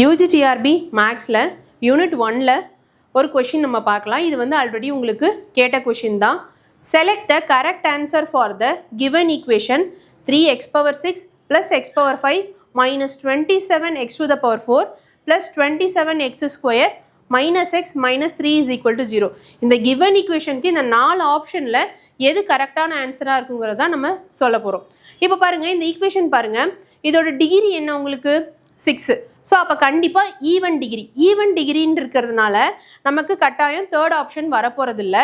UGTRB மேக்ஸில் unit 1ல் ஒரு கொஷின் நம்ம பார்க்கலாம். இது வந்து ஆல்ரெடி உங்களுக்கு கேட்ட கொஷின் தான். Select the correct answer for the given equation 3x⁴ + x⁴ minus 27x to the power 4 plus 27x² minus x minus 3 is equal to 0. இந்த given equationக்கு இந்த 4 ஆப்ஷனில் எது கரெக்டான ஆன்சராக இருக்குங்கிறத நம்ம சொல்ல போகிறோம். இப்போ பாருங்கள், இந்த ஈக்குவேஷன் பாருங்கள், இதோட டிகிரி என்ன உங்களுக்கு 6. ஸோ அப்போ கண்டிப்பாக ஈவன் டிகிரின்னு இருக்கிறதுனால நமக்கு கட்டாயம் தேர்ட் ஆப்ஷன் வரப்போகிறதில்ல.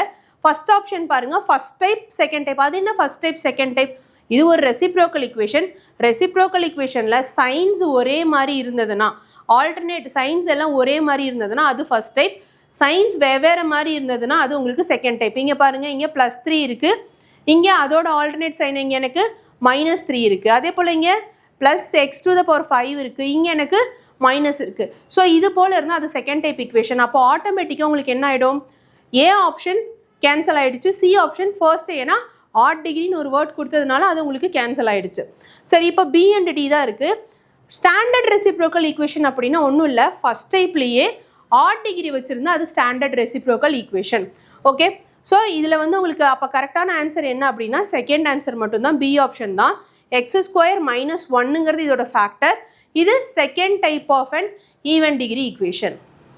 ஃபர்ஸ்ட் ஆப்ஷன் பாருங்கள், ஃபர்ஸ்ட் டைப் செகண்ட் டைப். அது என்ன ஃபர்ஸ்ட் டைப் செகண்ட் டைப்? இது ஒரு ரெசிப்ரோக்கல் ஈக்குவேஷன். ரெசிப்ரோக்கல் ஈக்குவேஷனில் சைன்ஸ் ஒரே மாதிரி இருந்ததுன்னா, ஆல்டர்னேட் சைன்ஸ் எல்லாம் ஒரே மாதிரி இருந்ததுன்னா அது ஃபர்ஸ்ட் டைப். சைன்ஸ் வெவ்வேறு மாதிரி இருந்ததுன்னா அது உங்களுக்கு செகண்ட் டைப். இங்கே பாருங்கள், இங்கே +3 இருக்குது, இங்கே அதோட ஆல்டர்னேட் சைன் இங்கே எனக்கு -3 இருக்குது. அதே போல் இங்கே +x⁵ இருக்குது, இங்கே எனக்கு மைனஸ் இருக்குது. ஸோ இது போல் இருந்தால் அது செகண்ட் டைப் ஈக்குவேஷன். அப்போ ஆட்டோமேட்டிக்காக உங்களுக்கு என்ன ஆகிடும்? ஏ ஆப்ஷன் கேன்சல் ஆகிடுச்சு, சி ஆப்ஷன் ஃபர்ஸ்ட். ஏன்னா ஆட் டிகிரின்னு ஒரு வேர்ட் கொடுத்ததுனால அது உங்களுக்கு கேன்சல் ஆகிடுச்சு. சரி, இப்போ பி அண்ட் டி தான் இருக்குது. ஸ்டாண்டர்ட் ரெசிப்ரோக்கல் ஈக்குவேஷன் அப்படின்னா ஒன்றும் இல்லை, ஃபர்ஸ்ட் டைப்லேயே ஆட் டிகிரி வச்சுருந்தா அது standard reciprocal equation. Okay, so இதில் வந்து உங்களுக்கு அப்போ கரெக்டான ஆன்சர் என்ன அப்படின்னா செகண்ட் ஆன்சர் மட்டும்தான், பி ஆப்ஷன் தான். x² - 1ங்கிறது இதோட ஃபேக்டர். இது second type of an even degree equation.